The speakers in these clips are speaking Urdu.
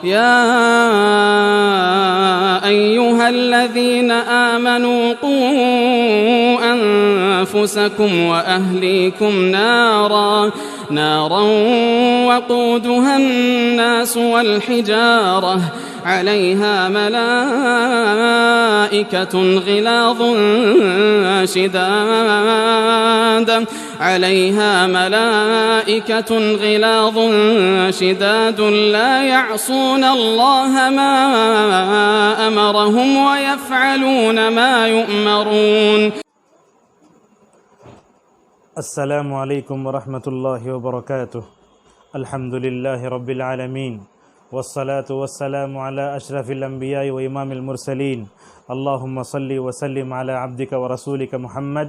يا أيها الذين آمنوا قوا أنفسكم وأهليكم نارا وقودها الناس والحجارة عليها ملائكة غلاظ شداد لا يعصون الله ما أمرهم ويفعلون ما يؤمرون. السلام علیکم ورحمۃ اللہ وبرکاتہ. الحمد للہ رب العالمین والصلاة والسلام على اشرف الانبیاء و امام المرسلین. اللہم صلی وسلم علی عبدک ورسولک محمد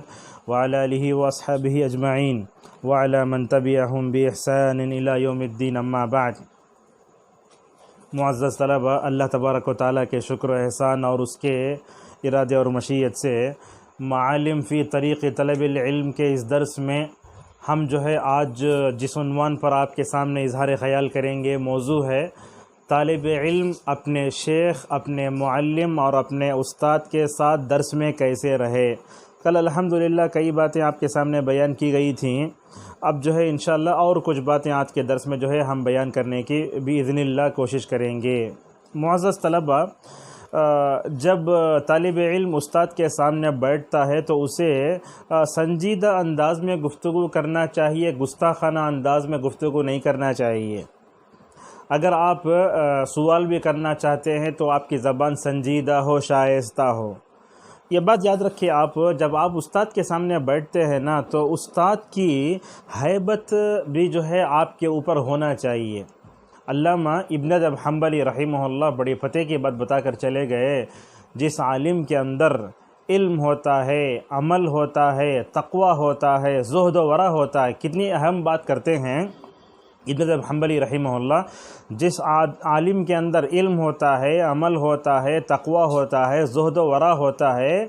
وعلى آلہ واصحابہ اجمعین وعلى من تبعهم بإحسان الى یوم الدین. اما بعد. معزز طلبہ، اللہ تبارک و تعالیٰ کے شکر و احسان اور اس کے ارادے اور مشیت سے معالم فی طریق طلب العلم کے اس درس میں ہم آج جس عنوان پر آپ کے سامنے اظہار خیال کریں گے، موضوع ہے طالب علم اپنے شیخ، اپنے معلم اور اپنے استاد کے ساتھ درس میں کیسے رہے. کل الحمدللہ کئی باتیں آپ کے سامنے بیان کی گئی تھیں. اب انشاءاللہ اور کچھ باتیں آج کے درس میں ہم بیان کرنے کی باذن اللہ کوشش کریں گے. معزز طلبہ، جب طالب علم استاد کے سامنے بیٹھتا ہے تو اسے سنجیدہ انداز میں گفتگو کرنا چاہیے، گستاخانہ انداز میں گفتگو نہیں کرنا چاہیے. اگر آپ سوال بھی کرنا چاہتے ہیں تو آپ کی زبان سنجیدہ ہو، شائستہ ہو. یہ بات یاد رکھیے، آپ جب آپ استاد کے سامنے بیٹھتے ہیں نا تو استاد کی ہیبت بھی آپ کے اوپر ہونا چاہیے. علامہ ابن رجب حنبلی رحمہ اللہ بڑی فتح کی بات بتا کر چلے گئے، جس عالم کے اندر علم ہوتا ہے، عمل ہوتا ہے، تقوی ہوتا ہے، زہد و ورع ہوتا ہے. کتنی اہم بات کرتے ہیں ابن رجب حنبلی رحمہ اللہ. جس عالم کے اندر علم ہوتا ہے، عمل ہوتا ہے، تقوی ہوتا ہے، زہد و ورع ہوتا ہے،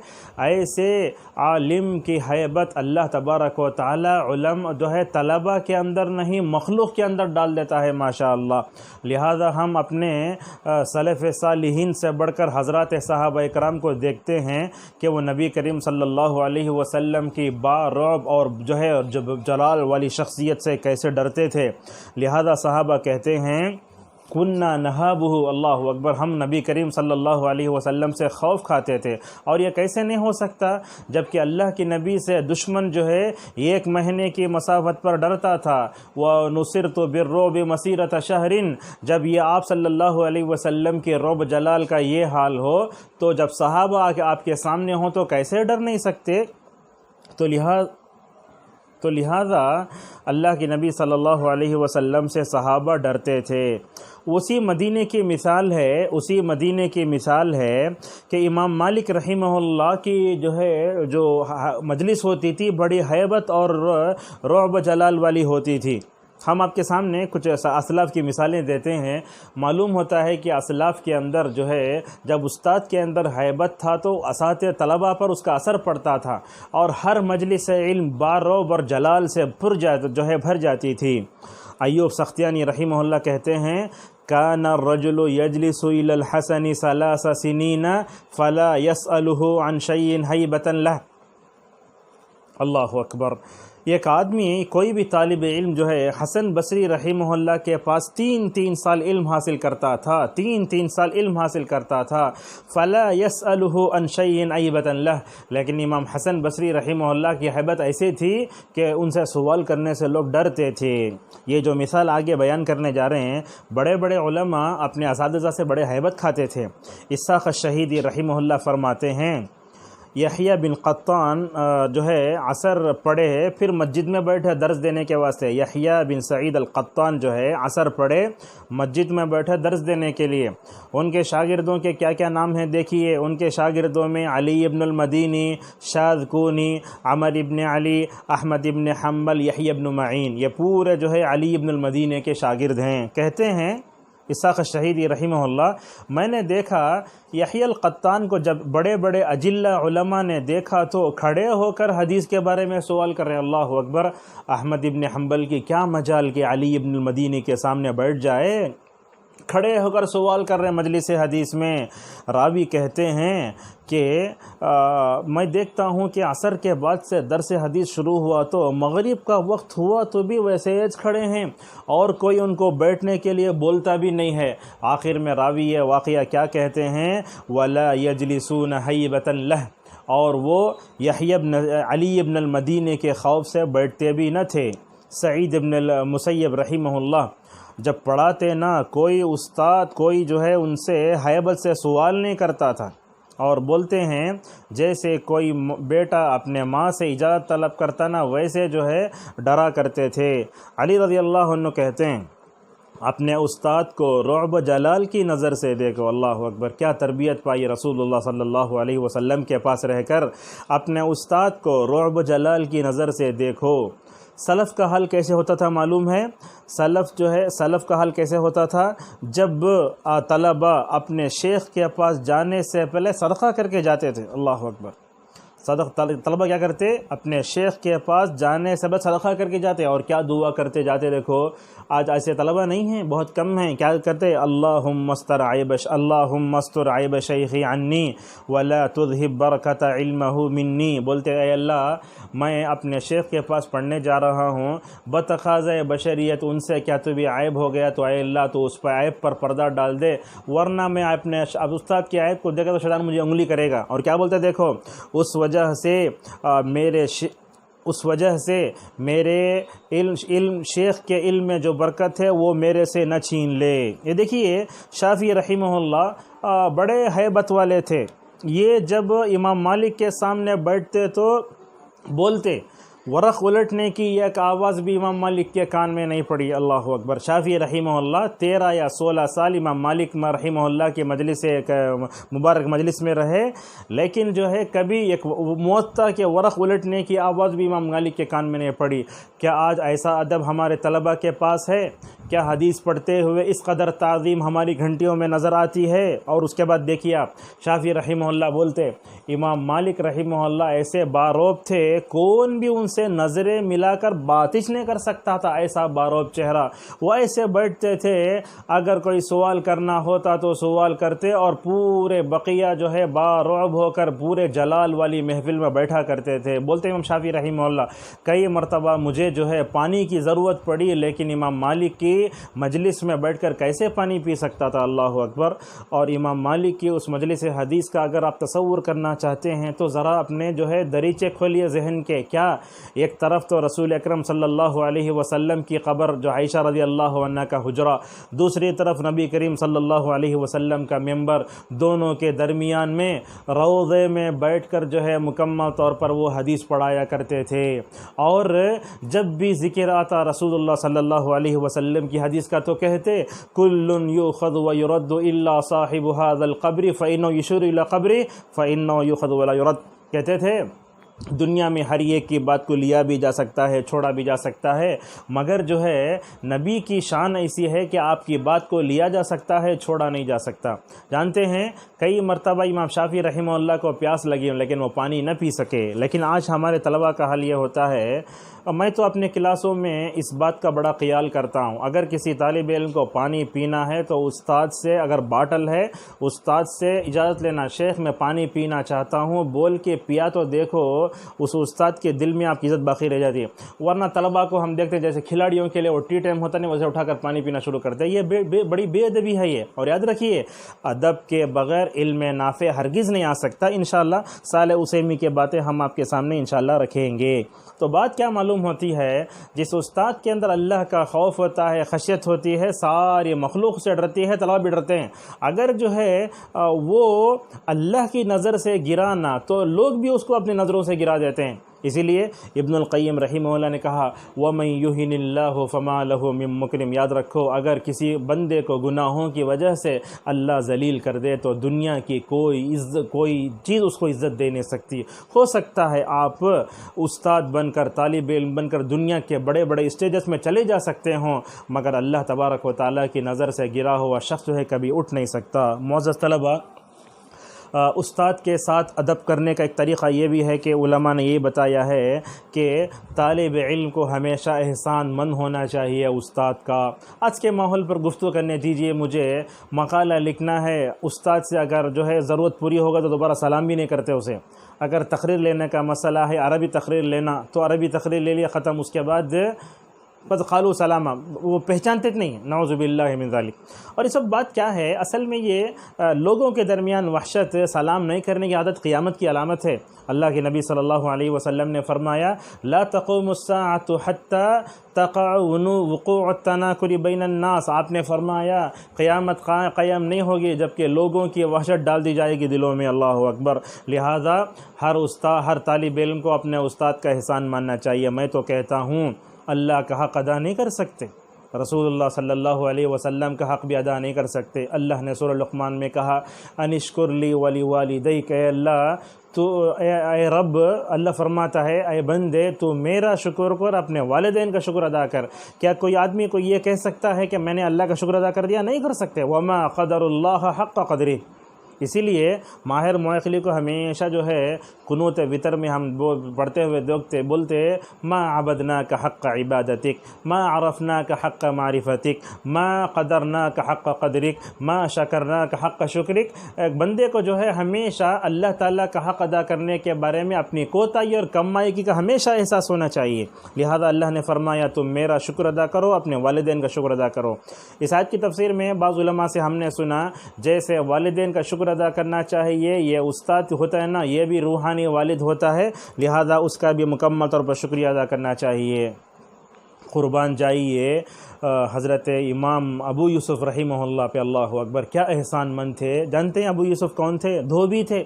ایسے عالم کی ہیبت اللہ تبارک و تعالی علم طلبہ کے اندر نہیں، مخلوق کے اندر ڈال دیتا ہے ماشاءاللہ. لہذا ہم اپنے سلف صالحین سے بڑھ کر حضرات صحابہ اکرام کو دیکھتے ہیں کہ وہ نبی کریم صلی اللہ علیہ وسلم کی رعب اور جلال والی شخصیت سے کیسے ڈرتے تھے. لہذا صحابہ کہتے ہیں کننا نہابہ، اللہ اکبر، ہم نبی کریم صلی اللہ علیہ وسلم سے خوف کھاتے تھے. اور یہ کیسے نہیں ہو سکتا جبکہ اللہ کی نبی سے دشمن 1 مہینے کی مسافت پر ڈرتا تھا. وَنُصِرْتُ بِالرُّعْبِ مَسِيرَةَ شَهْرٍ. جب یہ آپ صلی اللہ علیہ وسلم کے رعب جلال کا یہ حال ہو تو جب صحابہ آپ کے سامنے ہوں تو کیسے ڈر نہیں سکتے. تو لہذا اللہ کی نبی صلی اللہ علیہ وسلم سے صحابہ ڈرتے تھے. اسی مدینے کی مثال ہے کہ امام مالک رحمہ اللہ کی جو مجلس ہوتی تھی بڑی ہیبت اور رعب جلال والی ہوتی تھی. ہم آپ کے سامنے کچھ اسلاف کی مثالیں دیتے ہیں. معلوم ہوتا ہے کہ اسلاف کے اندر جب استاد کے اندر ہیبت تھا تو اساتذہ طلبہ پر اس کا اثر پڑتا تھا اور ہر مجلس علم رعب اور جلال سے بھر جاتی تھی. ایوب سختیانی رحمہ اللہ کہتے ہیں کان الرجل یجلس الی الحسن 3 سنین فلا يسألہ عن شیء ہیبۃ لہ. اللہ اکبر. ایک آدمی، کوئی بھی طالب علم حسن بصری رحمہ اللہ کے پاس 3 سال علم حاصل کرتا تھا، 3 سال علم حاصل کرتا تھا. فلا يسألہ عن شیء ہیبۃ لہ. لیکن امام حسن بصری رحمہ اللہ کی ہیبت ایسی تھی کہ ان سے سوال کرنے سے لوگ ڈرتے تھے. یہ جو مثال آگے بیان کرنے جا رہے ہیں، بڑے بڑے علماء اپنے اساتذہ سے بڑے ہیبت کھاتے تھے. اسحاق الشہیدی رحمہ اللہ فرماتے ہیں یحییٰ بن قطان عصر پڑھے پھر مسجد میں بیٹھے درس دینے کے واسطے. یحییٰ بن سعید القطان عصر پڑھے مسجد میں بیٹھے درس دینے کے لیے. ان کے شاگردوں کے کیا کیا نام ہیں دیکھیے. ان کے شاگردوں میں علی ابن المدینی، شاذکونی، عمر ابن علی، احمد ابن حنبل، یحییٰ ابن معین. یہ پورے علی ابن المدینی کے شاگرد ہیں. کہتے ہیں اسحاق الشہیدی رحمہ اللہ، میں نے دیکھا یحییٰ القطان کو جب بڑے بڑے اجلہ علماء نے دیکھا تو کھڑے ہو کر حدیث کے بارے میں سوال کر رہے. اللہ اکبر. احمد ابن حنبل کی کیا مجال کہ علی ابن المدینی کے سامنے بیٹھ جائے. کھڑے ہو کر سوال کر رہے ہیں مجلس حدیث میں۔ راوی کہتے ہیں کہ میں دیکھتا ہوں کہ عصر کے بعد سے درس حدیث شروع ہوا تو مغرب کا وقت ہوا تو بھی ویسے ہی کھڑے ہیں اور کوئی ان کو بیٹھنے کے لیے بولتا بھی نہیں ہے۔ آخر میں راوی یہ واقعہ کیا کہتے ہیں، وَلَا يَجْلِسُونَ حَيْبَةً لَهُ، اور وہ یحییٰ بن علی بن المدینی کے خوف سے بیٹھتے بھی نہ تھے۔ سعید بن المسیب رحمہ اللہ جب پڑھاتے نا، کوئی استاد کوئی جو ہے ان سے ہیبت سے سوال نہیں کرتا تھا، اور بولتے ہیں جیسے کوئی بیٹا اپنے ماں سے اجازت طلب کرتا نا، ویسے جو ہے ڈرا کرتے تھے۔ علی رضی اللہ عنہ کہتے ہیں اپنے استاد کو رعب جلال کی نظر سے دیکھو۔ اللہ اکبر، کیا تربیت پائی رسول اللہ صلی اللہ علیہ وسلم کے پاس رہ کر، اپنے استاد کو رعب جلال کی نظر سے دیکھو۔ سلف کا حل کیسے ہوتا تھا معلوم ہے؟ سلف کا حل کیسے ہوتا تھا؟ جب طلبہ اپنے شیخ کے پاس جانے سے پہلے صدقہ کر کے جاتے تھے۔ اللہ اکبر، طلبہ کیا کرتے؟ اپنے شیخ کے پاس جانے سے پہلے صدقہ کر کے جاتے، اور کیا دعا کرتے جاتے؟ دیکھو آج ایسے طلبہ نہیں ہیں، بہت کم ہیں۔ کیا کرتے؟ اللہم استر عیب شیخی عنی ولا تذہب برکت علمہ منی، بولتے اے اللہ میں اپنے شیخ کے پاس پڑھنے جا رہا ہوں، بتقاضۂ بشریت ان سے کیا تو بھی عیب ہو گیا تو اے اللہ تو اس پہ عیب پر پردہ ڈال دے، ورنہ میں اپنے استاد کے عیب کو دیکھا تو شیطان مجھے انگلی کرے گا۔ اور کیا بولتے؟ دیکھو اس وجہ سے میرے علم شیخ کے علم میں جو برکت ہے وہ میرے سے نہ چھین لے۔ یہ دیکھیے شافعی رحمہ اللہ بڑے ہیبت والے تھے، یہ جب امام مالک کے سامنے بیٹھتے تو بولتے، ورق الٹنے کی ایک آواز بھی امام مالک کے کان میں نہیں پڑی۔ اللہ اکبر، شافعی رحمہ اللہ 13 یا 16 سال امام مالک رحمہ اللہ کے مجلس مبارک مجلس میں رہے، لیکن جو ہے کبھی ایک موطا کے ورق الٹنے کی آواز بھی امام مالک کے کان میں نہیں پڑی۔ کیا آج ایسا ادب ہمارے طلبہ کے پاس ہے؟ کیا حدیث پڑھتے ہوئے اس قدر تعظیم ہماری گھنٹیوں میں نظر آتی ہے؟ اور اس کے بعد دیکھیے آپ، شافعی رحمہ اللہ بولتے امام مالک رحمہ اللہ ایسے باروب تھے، کون بھی ان سے نظریں ملا کر باتش نہیں کر سکتا تھا، ایسا باروب چہرہ۔ وہ ایسے بیٹھتے تھے، اگر کوئی سوال کرنا ہوتا تو سوال کرتے، اور پورے بقیہ جو ہے بارعب ہو کر پورے جلال والی محفل میں بیٹھا کرتے تھے۔ بولتے امام شافعی رحمہ اللہ کئی مرتبہ مجھے جو ہے پانی کی ضرورت پڑی، لیکن امام مالک کی مجلس میں بیٹھ کر کیسے پانی پی سکتا تھا؟ اللہ اکبر۔ اور امام مالک کی اس مجلس حدیث کا اگر آپ تصور کرنا چاہتے ہیں تو ذرا اپنے جو ہے دریچے کھولیے ذہن کے۔ کیا ایک طرف تو رسول اکرم صلی اللہ علیہ وسلم کی قبر جو عائشہ رضی اللہ عنہ کا حجرہ، دوسری طرف نبی کریم صلی اللہ علیہ وسلم کا ممبر، دونوں کے درمیان میں روضے میں بیٹھ کر جو ہے مکمل طور پر وہ حدیث پڑھایا کرتے تھے۔ اور جب بھی ذکر آتا رسول اللہ صلی اللہ علیہ وسلم کی حدیث کا تو کہتے کل یؤخذ ویرد الا صاحب هذا القبر فانه یشیر الی قبر فانه یؤخذ ولا یرد، کہتے تھے دنیا میں ہر ایک کی بات کو لیا بھی جا سکتا ہے، چھوڑا بھی جا سکتا ہے، مگر جو ہے نبی کی شان ایسی ہے کہ آپ کی بات کو لیا جا سکتا ہے، چھوڑا نہیں جا سکتا۔ جانتے ہیں کئی مرتبہ امام شافعی رحمہ اللہ کو پیاس لگی لیکن وہ پانی نہ پی سکے، لیکن آج ہمارے طلبہ کا حل یہ ہوتا ہے، میں تو اپنے کلاسوں میں اس بات کا بڑا خیال کرتا ہوں، اگر کسی طالب علم کو پانی پینا ہے تو استاد سے، اگر باٹل ہے استاد سے اجازت لینا، شیخ میں پانی پینا چاہتا ہوں بول کے پیا تو دیکھو اس استاد کے دل میں آپ کی عزت باقی رہ جاتی ہے۔ ورنہ طلباء کو ہم دیکھتے ہیں جیسے کھلاڑیوں کے لیے وہ ٹی ٹائم ہوتا نہیں، ویسے اٹھا کر پانی پینا شروع کرتے ہیں، یہ بڑی بے ادبی ہے یہ۔ اور یاد رکھیے ادب کے بغیر علم نافع ہرگز نہیں آ سکتا۔ انشاءاللہ صالح عثیمی کے باتیں ہم آپ کے سامنے انشاءاللہ رکھیں گے۔ تو بات کیا معلوم ہوتی ہے، جس استاد کے اندر اللہ کا خوف ہوتا ہے، خشیت ہوتی ہے، ساری مخلوق سے ڈرتی ہے، طلبہ بھی ڈرتے ہیں۔ اگر جو ہے وہ اللہ کی نظر سے گرانا تو لوگ بھی اس کو اپنی نظروں سے گرا دیتے ہیں۔ اسی لیے ابن القیم رحمہ اللہ نے کہا وَمَن يُهِنِ اللَّهُ فَمَا لَهُ مِن مُكْرِمٍ، یاد رکھو اگر کسی بندے کو گناہوں کی وجہ سے اللہ ذلیل کر دے تو دنیا کی کوئی چیز اس کو عزت دے نہیں سکتی۔ ہو سکتا ہے آپ استاد بن کر، طالب علم بن کر دنیا کے بڑے بڑے اسٹیجز میں چلے جا سکتے ہوں، مگر اللہ تبارک و تعالیٰ کی نظر سے گرا ہوا شخص جو ہے کبھی اٹھ نہیں سکتا۔ معزز طلبہ، استاد کے ساتھ ادب کرنے کا ایک طریقہ یہ بھی ہے کہ علماء نے یہ بتایا ہے کہ طالب علم کو ہمیشہ احسان مند ہونا چاہیے استاد کا۔ آج کے ماحول پر گفتگو کرنے دیجیے، مجھے مقالہ لکھنا ہے، استاد سے اگر جو ہے ضرورت پوری ہوگا تو دوبارہ سلام بھی نہیں کرتے اسے۔ اگر تقریر لینے کا مسئلہ ہے، عربی تقریر لینا، تو عربی تقریر لے لیا، ختم، اس کے بعد بس قالوا سلامہ، وہ پہچانتے نہیں، نعوذ باللہ من ذالک۔ اور یہ سب بات کیا ہے؟ اصل میں یہ لوگوں کے درمیان وحشت، سلام نہیں کرنے کی عادت قیامت کی علامت ہے۔ اللہ کے نبی صلی اللہ علیہ وسلم نے فرمایا لا تقوم الساعۃ حتی تقع وقوع التناکر بین الناس، آپ نے فرمایا قیامت قائم نہیں ہوگی جبکہ لوگوں کی وحشت ڈال دی جائے گی دلوں میں، اللہ اکبر۔ لہذا ہر طالب علم کو اپنے استاد کا احسان ماننا چاہیے۔ میں تو کہتا ہوں اللہ کا حق ادا نہیں کر سکتے، رسول اللہ صلی اللہ علیہ وسلم کا حق بھی ادا نہیں کر سکتے۔ اللہ نے سورہ لقمان میں کہا انشکر لی ولی والدیک، اے اللہ تو اے رب، اللہ فرماتا ہے اے بندے تو میرا شکر کر، اپنے والدین کا شکر ادا کر۔ کیا کوئی آدمی کو یہ کہہ سکتا ہے کہ میں نے اللہ کا شکر ادا کر دیا؟ نہیں کر سکتے۔ وما قدر اللہ حق قدرہ۔ اسی لیے ماہر معقلی کو ہمیشہ جو ہے قنوت وطر میں ہم پڑھتے ہوئے بولتے ما عبدناک حق عبادتک، ما عرفناک حق معرفتک، ما قدرناک حق قدرک، ما شکرناک حق شکرک۔ ایک بندے کو جو ہے ہمیشہ اللہ تعالیٰ کا حق ادا کرنے کے بارے میں اپنی کوتاہی اور کمائی کا ہمیشہ احساس ہونا چاہیے۔ لہذا اللہ نے فرمایا تم میرا شکر ادا کرو، اپنے والدین کا شکر ادا کرو۔ اس آیت کی تفسیر میں بعض علماء سے ہم نے سنا جیسے والدین کا شکر ادا کرنا چاہیے، یہ استاد ہوتا ہے نا، یہ بھی روحانی والد ہوتا ہے، لہذا اس کا بھی مکمل طور پر شکریہ ادا کرنا چاہیے۔ قربان جائیے حضرت امام ابو یوسف رحمہ اللہ پہ، اللہ اکبر، کیا احسان مند تھے۔ جانتے ہیں ابو یوسف کون تھے؟ دھوبی تھے،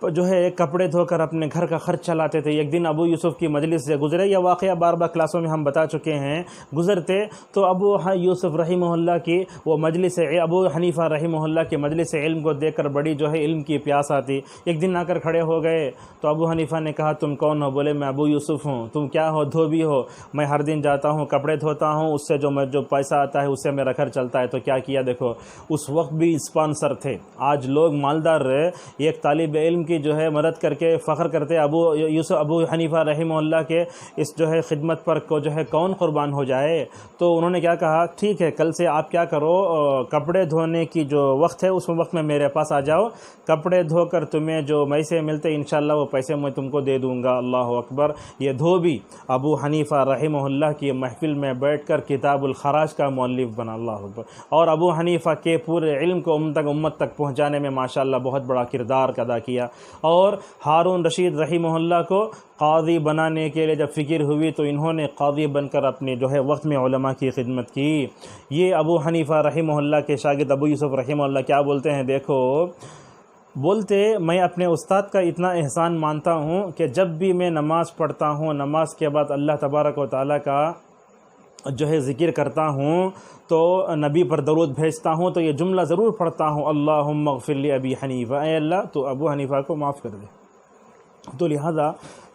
جو ہے کپڑے دھو کر اپنے گھر کا خرچ چلاتے تھے۔ ایک دن ابو یوسف کی مجلس سے گزرے، یہ واقعہ بار بار کلاسوں میں ہم بتا چکے ہیں، گزرتے تو ابو یوسف رحمہ اللہ کی وہ مجلس، ابو حنیفہ رحمہ اللہ کی مجلس علم کو دیکھ کر بڑی جو ہے علم کی پیاس آتی۔ ایک دن آ کر کھڑے ہو گئے تو ابو حنیفہ نے کہا تم کون ہو؟ بولے میں ابو یوسف ہوں۔ تم کیا ہو؟ دھوبی ہو؟ میں ہر دن جاتا ہوں کپڑے دھوتا ہوں، اس سے جو پیسہ آتا ہے اس سے میرا گھر چلتا ہے۔ تو کیا کیا دیکھو، اس وقت بھی اسپانسر تھے۔ آج لوگ مالدار ایک طالب علم کی جو ہے مدد کر کے فخر کرتے ابو حنیفہ رحمہ اللہ کے اس جو ہے خدمت پر کو جو ہے کون قربان ہو جائے۔ تو انہوں نے کیا کہا، ٹھیک ہے کل سے آپ کیا کرو، کپڑے دھونے کی جو وقت ہے اس وقت میں میرے پاس آ جاؤ، کپڑے دھو کر تمہیں جو پیسے ملتے انشاءاللہ وہ پیسے میں تم کو دے دوں گا۔ اللہ اکبر۔ یہ دھوبی ابو حنیفہ رحمہ اللہ کی محفل میں بیٹھ کر کتاب الخراج کا مؤلف بنا، اللہ اکبر، اور ابو حنیفہ کے پورے علم کو امت تک پہنچانے میں ماشاءاللہ بہت بڑا کردار ادا کیا۔ اور ہارون رشید رحمہ اللہ کو قاضی بنانے کے لیے جب فکر ہوئی تو انہوں نے قاضی بن کر اپنے جو ہے وقت میں علماء کی خدمت کی۔ یہ ابو حنیفہ رحمہ اللہ کے شاگرد ابو یوسف رحمہ اللہ کیا بولتے ہیں، دیکھو، بولتے میں اپنے استاد کا اتنا احسان مانتا ہوں کہ جب بھی میں نماز پڑھتا ہوں، نماز کے بعد اللہ تبارک و تعالیٰ کا جو ہے ذکر کرتا ہوں تو نبی پر درود بھیجتا ہوں تو یہ جملہ ضرور پڑھتا ہوں، اللہم اغفر لی ابی حنیفہ، اے اللہ تو ابو حنیفہ کو معاف کر دے۔ تو لہذا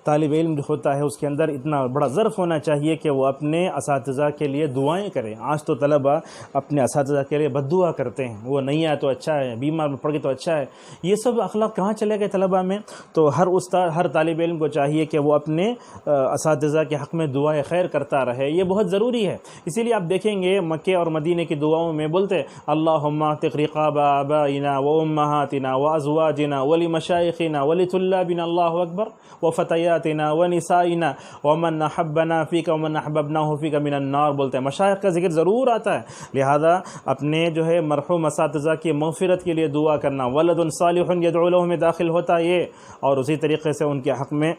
طالب علم جو ہوتا ہے اس کے اندر اتنا بڑا ظرف ہونا چاہیے کہ وہ اپنے اساتذہ کے لیے دعائیں کریں۔ آج تو طلبہ اپنے اساتذہ کے لیے بد دعا کرتے ہیں، وہ نہیں آیا تو اچھا ہے، بیمار میں پڑ گئے تو اچھا ہے۔ یہ سب اخلاق کہاں چلے گئے طلبہ میں؟ تو ہر طالب علم کو چاہیے کہ وہ اپنے اساتذہ کے حق میں دعائیں خیر کرتا رہے، یہ بہت ضروری ہے۔ اسی لیے آپ دیکھیں گے مکے اور مدینے کی دعاؤں میں بولتے اللہم اعتق رقاب آبائنا و امہاتنا و ازواجنا ولمشائخنا ولطلابنا، اللہ اکبر، وفتیاتنا ونسائنا ومن احبنا فیک ومن احببناہ فیک من النار، بولتے ہیں مشائخ کا ذکر ضرور آتا ہے۔ لہذا اپنے جو ہے مرحوم اساتذہ کی مغفرت کے لیے دعا کرنا، ولد صالح یدعو لہ میں داخل ہوتا ہے یہ، اور اسی طریقے سے ان کے حق میں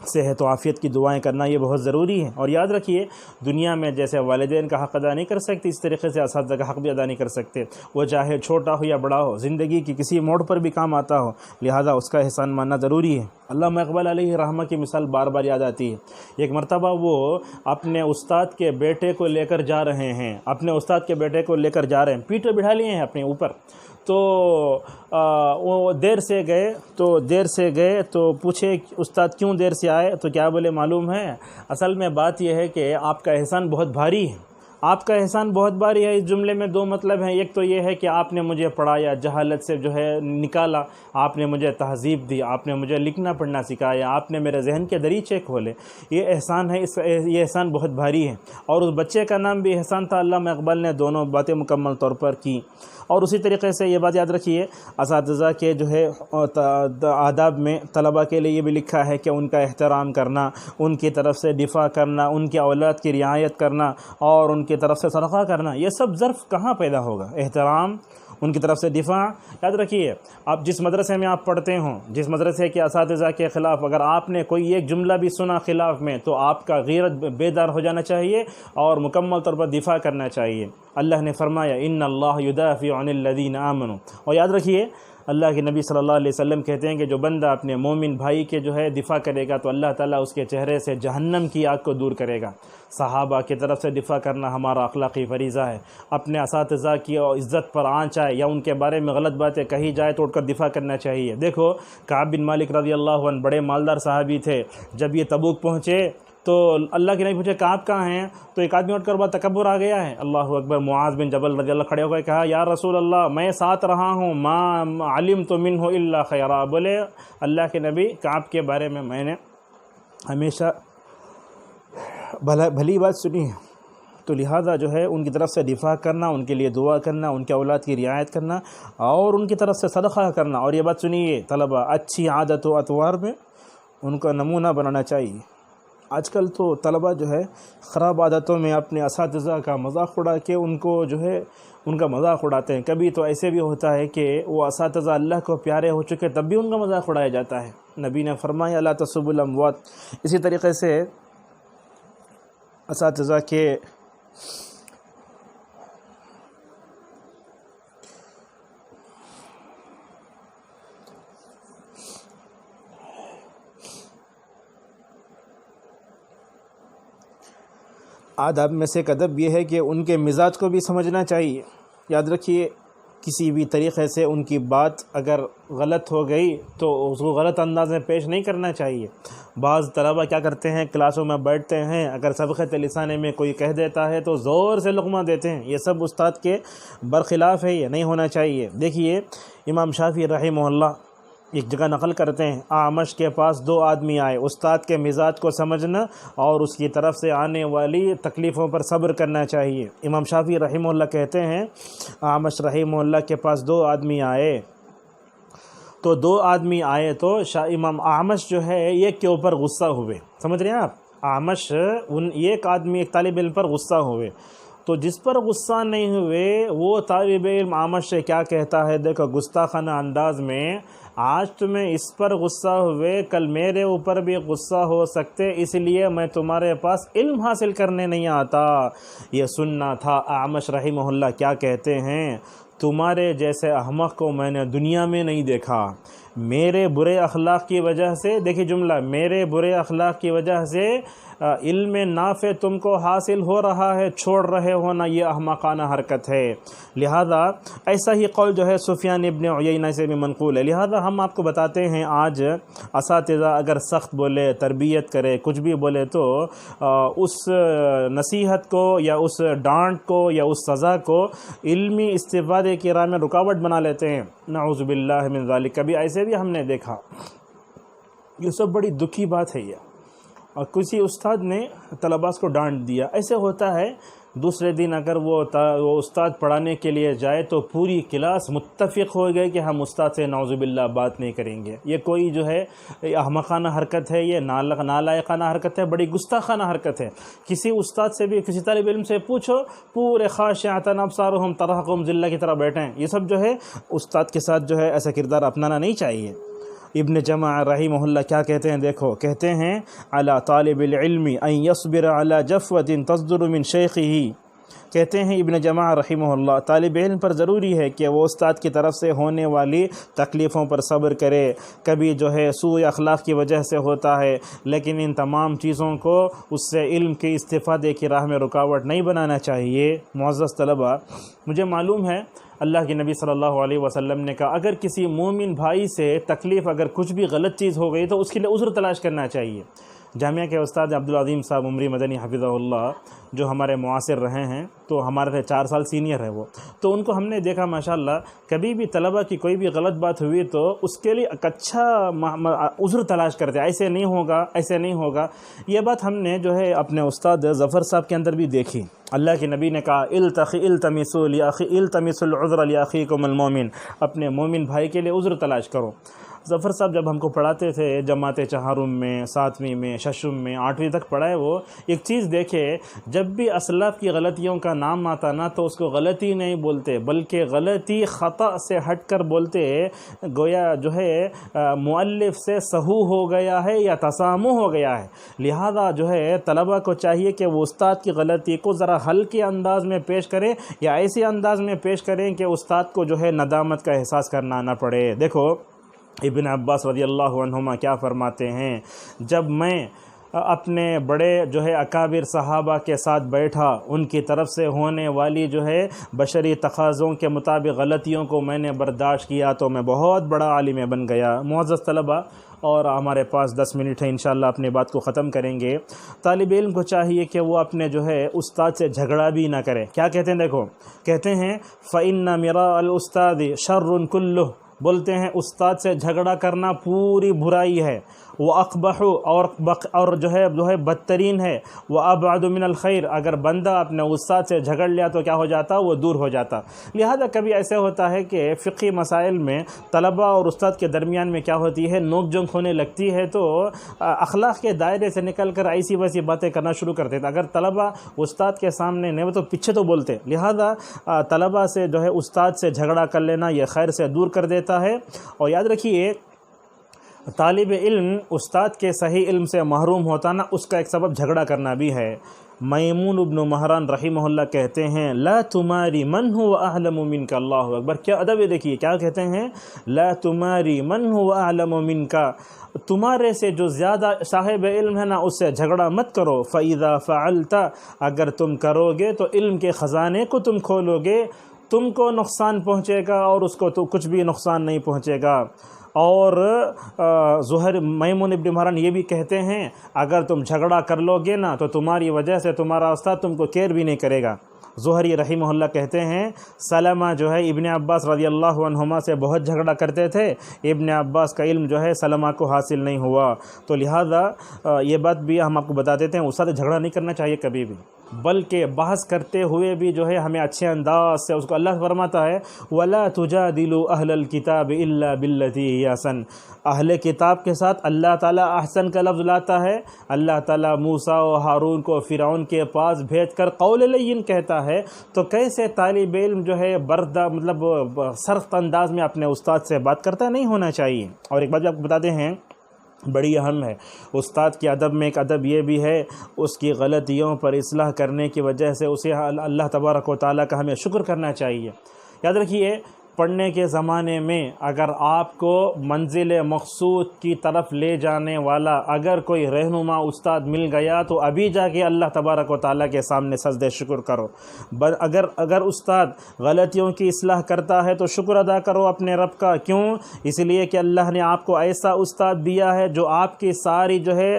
صحت و عافیت کی دعائیں کرنا یہ بہت ضروری ہے۔ اور یاد رکھیے دنیا میں جیسے والدین کا حق ادا نہیں کر سکتے اس طریقے سے اساتذہ کا حق بھی ادا نہیں کر سکتے، وہ چاہے چھوٹا ہو یا بڑا ہو، زندگی کی کسی موڑ پر بھی کام آتا ہو، لہذا اس کا احسان ماننا ضروری ہے۔ علامہ اقبال علیہ رحمہ کی مثال بار بار یاد آتی ہے۔ ایک مرتبہ وہ اپنے استاد کے بیٹے کو لے کر جا رہے ہیں، پیٹھے بٹھا لیے ہیں اپنے اوپر، تو وہ دیر سے گئے تو پوچھے استاد کیوں دیر سے آئے؟ تو کیا بولے معلوم ہے، اصل میں بات یہ ہے کہ آپ کا احسان بہت بھاری ہے، آپ کا احسان بہت باری ہے۔ اس جملے میں دو مطلب ہیں، ایک تو یہ ہے کہ آپ نے مجھے پڑھایا، جہالت سے جو ہے نکالا، آپ نے مجھے تہذیب دی، آپ نے مجھے لکھنا پڑھنا سکھایا، آپ نے میرے ذہن کے دریچے کھولے، یہ احسان ہے، یہ احسان بہت بھاری ہے۔ اور اس بچے کا نام بھی احسان تھا، علامہ اقبال نے دونوں باتیں مکمل طور پر کی۔ اور اسی طریقے سے یہ بات یاد رکھیے، اساتذہ کے جو ہے آداب میں طلبہ کے لیے یہ بھی لکھا ہے کہ ان کا احترام کرنا، ان کی طرف سے دفاع کرنا، ان کی اولاد کی رعایت کرنا اور ان کی طرف سے صدقہ کرنا، یہ سب ظرف کہاں پیدا ہوگا؟ احترام، ان کی طرف سے دفاع۔ یاد رکھیے، آپ جس مدرسے میں آپ پڑھتے ہوں، جس مدرسے کے اساتذہ کے خلاف اگر آپ نے کوئی ایک جملہ بھی سنا خلاف میں، تو آپ کا غیرت بیدار ہو جانا چاہیے اور مکمل طور پر دفاع کرنا چاہیے۔ اللہ نے فرمایا ان اللہ یدافع عن الذین آمنوا، اور یاد رکھیے اللہ کے نبی صلی اللہ علیہ وسلم کہتے ہیں کہ جو بندہ اپنے مومن بھائی کے جو ہے دفاع کرے گا تو اللہ تعالیٰ اس کے چہرے سے جہنم کی آگ کو دور کرے گا۔ صحابہ کی طرف سے دفاع کرنا ہمارا اخلاقی فریضہ ہے۔ اپنے اساتذہ کی عزت پر آنچ آئے یا ان کے بارے میں غلط باتیں کہی جائے تو اٹھ کر دفاع کرنا چاہیے۔ دیکھو کعب بن مالک رضی اللہ عنہ بڑے مالدار صحابی تھے، جب یہ تبوک پہنچے تو اللہ کے نبی پوچھے کعب کہاں ہیں؟ تو ایک آدمی اٹھ کر بہت تکبر آ گیا ہے، اللہ اکبر، معاذ بن جبل رضی اللہ کھڑے ہو گئے، کہا یا رسول اللہ میں ساتھ رہا ہوں، ما علمت منہ الا خیرا، بولے اللہ کے نبی کعب کے بارے میں نے ہمیشہ بھلی بات سنی ہے، تو لہذا جو ہے ان کی طرف سے دفاع کرنا، ان کے لیے دعا کرنا، ان کے اولاد کی رعایت کرنا اور ان کی طرف سے صدقہ کرنا۔ اور یہ بات سنیے طلبہ، اچھی عادت و اطوار میں ان کا نمونہ بنانا چاہیے۔ آج کل تو طلبہ جو ہے خراب عادتوں میں اپنے اساتذہ کا مذاق اڑا کے ان کو جو ہے ان کا مذاق اڑاتے ہیں۔ کبھی تو ایسے بھی ہوتا ہے کہ وہ اساتذہ اللہ کو پیارے ہو چکے تب بھی ان کا مذاق اڑایا جاتا ہے۔ نبی نے فرمایا لا تسبوا الاموات۔ اسی طریقے سے اساتذہ کے آداب میں سے ایک ادب یہ ہے کہ ان کے مزاج کو بھی سمجھنا چاہیے۔ یاد رکھیے کسی بھی طریقے سے ان کی بات اگر غلط ہو گئی تو اس کو غلط انداز میں پیش نہیں کرنا چاہیے۔ بعض طلبہ کیا کرتے ہیں، کلاسوں میں بیٹھتے ہیں، اگر سبقت لسانے میں کوئی کہہ دیتا ہے تو زور سے لقمہ دیتے ہیں، یہ سب استاد کے برخلاف ہے، یہ نہیں ہونا چاہیے۔ دیکھیے امام شافعی رحمہ اللہ ایک جگہ نقل کرتے ہیں، اعمش کے پاس دو آدمی آئے، استاد کے مزاج کو سمجھنا اور اس کی طرف سے آنے والی تکلیفوں پر صبر کرنا چاہیے۔ امام شافعی رحمہ اللہ کہتے ہیں اعمش رحمہ اللہ کے پاس دو آدمی آئے تو امام اعمش جو ہے ایک کے اوپر غصہ ہوئے، سمجھ رہے ہیں آپ؟ اعمش ایک طالب علم پر غصہ ہوئے، تو جس پر غصہ نہیں ہوئے وہ طالب علم اعمش سے کیا کہتا ہے، دیکھو گستاخانہ انداز میں، آج تمہیں اس پر غصہ ہوئے، کل میرے اوپر بھی غصہ ہو سکتے، اس لیے میں تمہارے پاس علم حاصل کرنے نہیں آتا۔ یہ سننا تھا۔ اعمش رحمہ اللہ کیا کہتے ہیں، تمہارے جیسے احمق کو میں نے دنیا میں نہیں دیکھا، میرے برے اخلاق کی وجہ سے، دیکھیں جملہ، میرے برے اخلاق کی وجہ سے علم نافع تم کو حاصل ہو رہا ہے، چھوڑ رہے ہونا، یہ احمقانہ حرکت ہے۔ لہذا ایسا ہی قول جو ہے سفیان ابن عیینہ سے بھی منقول ہے۔ لہذا ہم آپ کو بتاتے ہیں آج اساتذہ اگر سخت بولے، تربیت کرے، کچھ بھی بولے تو اس نصیحت کو یا اس ڈانٹ کو یا اس سزا کو علمی استفادے کی راہ میں رکاوٹ بنا لیتے ہیں، نعوذ باللہ من ذالک۔ کبھی ایسے بھی ہم نے دیکھا، یہ سب بڑی دکھی بات ہے یہ، اور کسی استاد نے طلباء کو ڈانٹ دیا، ایسے ہوتا ہے دوسرے دن اگر وہ استاد پڑھانے کے لیے جائے تو پوری کلاس متفق ہو گئے کہ ہم استاد سے نعوذ باللہ بات نہیں کریں گے۔ یہ کوئی جو ہے احمقانہ حرکت ہے، یہ نالائقانہ حرکت ہے، بڑی گستاخانہ حرکت ہے۔ کسی استاد سے بھی، کسی طالب علم سے پوچھو، پورے خاشعۃ ابصارہم ترہقہم ذلہ کی طرح بیٹھیں، یہ سب جو ہے استاد کے ساتھ جو ہے ایسا کردار اپنانا نہیں چاہیے۔ ابن جمع رحمہ اللہ کیا کہتے ہیں، دیکھو کہتے ہیں علی طالب العلم ان یصبر علی جفوۃ تصدر من شیخہ، کہتے ہیں ابن جمع رحمہ اللہ طالب علم پر ضروری ہے کہ وہ استاد کی طرف سے ہونے والی تکلیفوں پر صبر کرے، کبھی جو ہے سوء اخلاق کی وجہ سے ہوتا ہے، لیکن ان تمام چیزوں کو اس سے علم کے استفادے کی راہ میں رکاوٹ نہیں بنانا چاہیے۔ معزز طلبہ، مجھے معلوم ہے اللہ کے نبی صلی اللہ علیہ وسلم نے کہا اگر کسی مومن بھائی سے تکلیف، اگر کچھ بھی غلط چیز ہو گئی تو اس کے لیے عذر تلاش کرنا چاہیے۔ جامعہ کے استاد عبدالعظیم صاحب عمری مدنی حفظہ اللہ جو ہمارے معاصر رہے ہیں، تو ہمارے سے 4 سال سینئر ہے وہ، تو ان کو ہم نے دیکھا ماشاءاللہ کبھی بھی طلبہ کی کوئی بھی غلط بات ہوئی تو اس کے لیے ایک اچھا عذر تلاش کرتے، ایسے نہیں ہوگا ایسے نہیں ہوگا۔ یہ بات ہم نے جو ہے اپنے استاد ظفر صاحب کے اندر بھی دیکھی۔ اللہ کے نبی نے کہا التمسوا العذر لاخیکم المومن، اپنے مومن بھائی کے لیے عذر تلاش کرو۔ ظفر صاحب جب ہم کو پڑھاتے تھے جماعت چہارم میں، 7ویں میں، ششم میں، 8ویں تک پڑھائے، وہ ایک چیز دیکھے، جب بھی اسلاف کی غلطیوں کا نام آتا نا تو اس کو غلطی نہیں بولتے بلکہ غلطی خطا سے ہٹ کر بولتے، گویا جو ہے مؤلف سے سہو ہو گیا ہے یا تسامح ہو گیا ہے۔ لہذا جو ہے طلبہ کو چاہیے کہ وہ استاد کی غلطی کو ذرا ہلکے انداز میں پیش کریں یا ایسے انداز میں پیش کریں کہ استاد کو جو ہے ندامت کا احساس کرنا نہ پڑے۔ دیکھو ابن عباس رضی اللہ عنہما کیا فرماتے ہیں، جب میں اپنے بڑے جو ہے اکابر صحابہ کے ساتھ بیٹھا، ان کی طرف سے ہونے والی جو ہے بشری تقاضوں کے مطابق غلطیوں کو میں نے برداشت کیا تو میں بہت بڑا عالم بن گیا۔ معزز طلبہ، اور ہمارے پاس 10 منٹ ہے، انشاءاللہ اپنی بات کو ختم کریں گے۔ طالب علم کو چاہیے کہ وہ اپنے جو ہے استاد سے جھگڑا بھی نہ کرے۔ کیا کہتے ہیں؟ دیکھو کہتے ہیں فَإِنَّ مِرَاءَ الْأُسْتَاذِ شَرٌّ كُلُّهُ، بولتے ہیں استاد سے جھگڑا کرنا پوری برائی ہے، وہ اقبح اور جو ہے بدترین ہے، وہ ابعد من الخیر، اگر بندہ اپنے استاد سے جھگڑ لیا تو کیا ہو جاتا؟ وہ دور ہو جاتا۔ لہذا کبھی ایسے ہوتا ہے کہ فقہی مسائل میں طلبہ اور استاد کے درمیان میں کیا ہوتی ہے، نوک جھونک ہونے لگتی ہے، تو اخلاق کے دائرے سے نکل کر ایسی ویسی باتیں کرنا شروع کرتے تھے۔ اگر طلبہ استاد کے سامنے نہیں تو پیچھے تو بولتے، لہذا طلبہ سے جو ہے استاد سے جھگڑا کر لینا یہ خیر سے دور کر دیتا ہے۔ اور یاد رکھیے، طالب علم استاد کے صحیح علم سے محروم ہوتا نا، اس کا ایک سبب جھگڑا کرنا بھی ہے۔ میمون ابن مہران رحمہ اللہ کہتے ہیں لا تماری من هو اعلم منک، اللہ اکبر، کیا ادب ہے! دیکھیے کیا کہتے ہیں، لا تماری من هو اعلم منک، تمہارے سے جو زیادہ صاحب علم ہے نا اس سے جھگڑا مت کرو۔ فاذا فعلت، اگر تم کرو گے تو علم کے خزانے کو تم کھولو گے، تم کو نقصان پہنچے گا اور اس کو تو کچھ بھی نقصان نہیں پہنچے گا۔ اور زہر میمون ابن مہران یہ بھی کہتے ہیں اگر تم جھگڑا کر لو گے نا تو تمہاری وجہ سے تمہارا استاد تم کو کیئر بھی نہیں کرے گا۔ زہری رحمہ اللہ کہتے ہیں سلمہ جو ہے ابن عباس رضی اللہ عنہما سے بہت جھگڑا کرتے تھے، ابن عباس کا علم جو ہے سلمہ کو حاصل نہیں ہوا۔ تو لہذا یہ بات بھی ہم آپ کو بتا دیتے ہیں، استاد سے جھگڑا نہیں کرنا چاہیے کبھی بھی، بلکہ بحث کرتے ہوئے بھی جو ہے ہمیں اچھے انداز سے اس کو، اللہ فرماتا ہے وَلَا تُجَادِلُوا أَهْلَ الْكِتَابِ إِلَّا بِالَّتِي هِيَ أَحْسَنُ، اہل کتاب کے ساتھ اللہ تعالیٰ احسن کا لفظ لاتا ہے۔ اللہ تعالیٰ موسیٰ و ہارون کو فرعون کے پاس بھیج کر قول لین کہتا ہے، تو کیسے طالب علم جو ہے سخت انداز میں اپنے استاد سے بات کرتا نہیں ہونا چاہیے۔ اور ایک بات بھی آپ کو بتاتے ہیں بڑی اہم ہے، استاد کے ادب میں ایک ادب یہ بھی ہے، اس کی غلطیوں پر اصلاح کرنے کی وجہ سے اسے اللہ تبارک و تعالیٰ کا ہمیں شکر کرنا چاہیے۔ یاد رکھیے، پڑھنے کے زمانے میں اگر آپ کو منزل مقصود کی طرف لے جانے والا اگر کوئی رہنما استاد مل گیا تو ابھی جا کے اللہ تبارک و تعالیٰ کے سامنے سجدہ شکر کرو۔ اگر استاد غلطیوں کی اصلاح کرتا ہے تو شکر ادا کرو اپنے رب کا۔ کیوں؟ اس لیے کہ اللہ نے آپ کو ایسا استاد دیا ہے جو آپ کی ساری جو ہے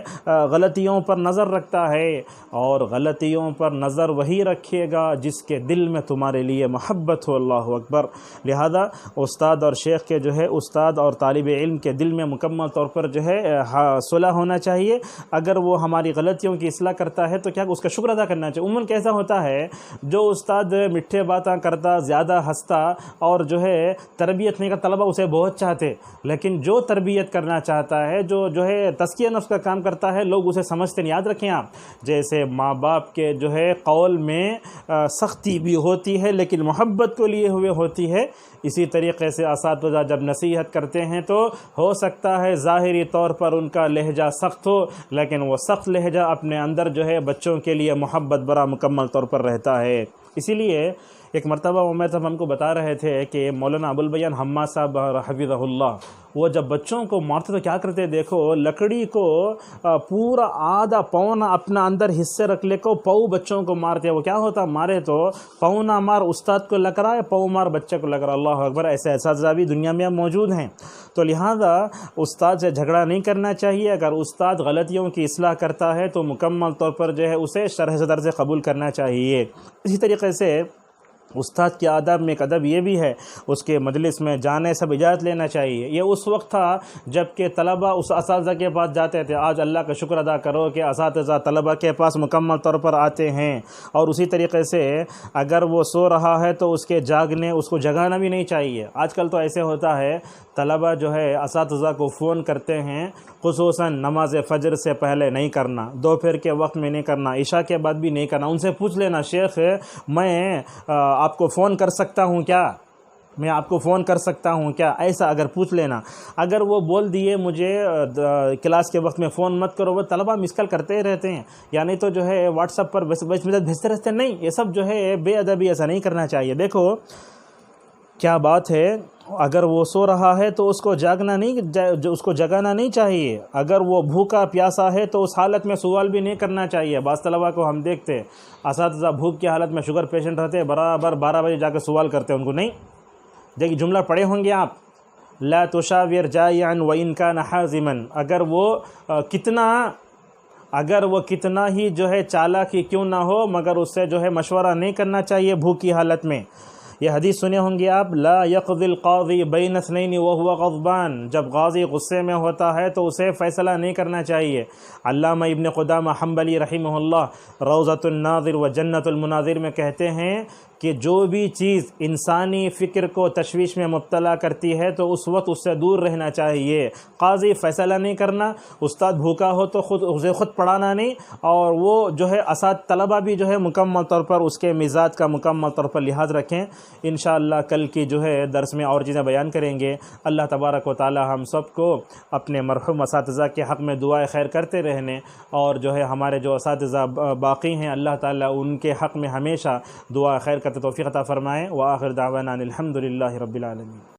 غلطیوں پر نظر رکھتا ہے، اور غلطیوں پر نظر وہی رکھے گا جس کے دل میں تمہارے لیے محبت ہو۔ اللہ اکبر۔ لہذا استاد اور شیخ کے جو ہے استاد اور طالب علم کے دل میں مکمل طور پر جو ہے صلح ہونا چاہیے۔ اگر وہ ہماری غلطیوں کی اصلاح کرتا ہے تو کیا اس کا شکر ادا کرنا چاہیے۔ عموماً کیسا ہوتا ہے، جو استاد میٹھے باتیں کرتا، زیادہ ہنستا اور جو ہے تربیت نہیں کرتا، طلبہ اسے بہت چاہتے، لیکن جو تربیت کرنا چاہتا ہے، جو ہے تزکیہ نفس کا کام کرتا ہے، لوگ اسے سمجھتے نہیں۔ یاد رکھیں آپ، جیسے ماں باپ کے جو ہے قول میں سختی بھی ہوتی ہے لیکن محبت کو لیے ہوئے ہوتی ہے، اسی طریقے سے اساتذہ جب نصیحت کرتے ہیں تو ہو سکتا ہے ظاہری طور پر ان کا لہجہ سخت ہو، لیکن وہ سخت لہجہ اپنے اندر جو ہے بچوں کے لیے محبت برا مکمل طور پر رہتا ہے۔ اسی لیے ایک مرتبہ عمر صاحب ہم کو بتا رہے تھے کہ مولانا ابوالبیان حماد صاحب حفظہ اللہ وہ جب بچوں کو مارتے تو کیا کرتے، دیکھو لکڑی کو پورا آدھا پونا اپنا اندر حصے رکھ لے کو پاؤ بچوں کو مارتے، وہ کیا ہوتا مارے تو پاؤ نہ مار استاد کو لگ رہا ہے، پاؤ مار بچے کو لگ رہا، اللہ اکبر، ایسے اساتذہ بھی دنیا میں موجود ہیں۔ تو لہذا استاد سے جھگڑا نہیں کرنا چاہیے، اگر استاد غلطیوں کی اصلاح کرتا ہے تو مکمل طور پر جو ہے اسے شرح صدر سے قبول کرنا چاہیے۔ اسی طریقے سے استاد کے آداب میں ایک ادب یہ بھی ہے، اس کے مجلس میں جانے سب اجازت لینا چاہیے۔ یہ اس وقت تھا جب کہ طلبہ اس اساتذہ کے پاس جاتے تھے، آج اللہ کا شکر ادا کرو کہ اساتذہ طلبہ کے پاس مکمل طور پر آتے ہیں۔ اور اسی طریقے سے اگر وہ سو رہا ہے تو اس کو جگانا بھی نہیں چاہیے۔ آج کل تو ایسے ہوتا ہے طلبہ جو ہے اساتذہ کو فون کرتے ہیں، خصوصاً نماز فجر سے پہلے نہیں کرنا، دوپہر کے وقت میں نہیں کرنا، عشاء کے بعد بھی نہیں کرنا۔ ان سے پوچھ لینا، شیخ میں آپ کو فون کر سکتا ہوں کیا؟ میں آپ کو فون کر سکتا ہوں کیا؟ ایسا اگر پوچھ لینا۔ اگر وہ بول دیے مجھے کلاس کے وقت میں فون مت کرو، وہ طلبہ مس کال کرتے رہتے ہیں، یعنی تو جو ہے واٹس ایپ پر بھیجتے رہتے، نہیں، یہ سب جو ہے بے ادبی، ایسا نہیں کرنا چاہیے۔ دیکھو کیا بات ہے، اگر وہ سو رہا ہے تو اس کو جگانا نہیں چاہیے۔ اگر وہ بھوکا پیاسا ہے تو اس حالت میں سوال بھی نہیں کرنا چاہیے۔ بعض طلبہ کو ہم دیکھتے اساتذہ بھوک کی حالت میں شوگر پیشنٹ رہتے، برابر 12 بجے جا کے سوال کرتے، ان کو نہیں۔ دیکھیے جملہ پڑھے ہوں گے آپ، لا تشاور جائعا وان کان حازما، اگر وہ کتنا ہی جو ہے چالاک ہی کیوں نہ ہو، مگر اس سے جو ہے مشورہ نہیں کرنا چاہیے بھوک کی حالت میں۔ یہ حدیث سنے ہوں گے آپ، لا یقضی القاضی بین اثنین وہو غضبان، جب قاضی غصے میں ہوتا ہے تو اسے فیصلہ نہیں کرنا چاہیے۔ علامہ ابن قدامہ حنبلی رحمہ اللہ روضۃ الناظر و جنت المناظر میں کہتے ہیں کہ جو بھی چیز انسانی فکر کو تشویش میں مبتلا کرتی ہے تو اس وقت اس سے دور رہنا چاہیے۔ قاضی فیصلہ نہیں کرنا، استاد بھوکا ہو تو اسے خود پڑھانا نہیں، اور وہ جو ہے طلبہ بھی جو ہے مکمل طور پر اس کے مزاج کا مکمل طور پر لحاظ رکھیں۔ انشاءاللہ کل کی جو ہے درس میں اور چیزیں بیان کریں گے۔ اللہ تبارک و تعالی ہم سب کو اپنے مرحوم اساتذہ کے حق میں دعائے خیر کرتے رہنے، اور جو ہے ہمارے جو اساتذہ باقی ہیں اللہ تعالی ان کے حق میں ہمیشہ دعا خیر کرتے توفیق عطا فرمائے۔ وآخر دعوانا الحمدللہ رب العالمین۔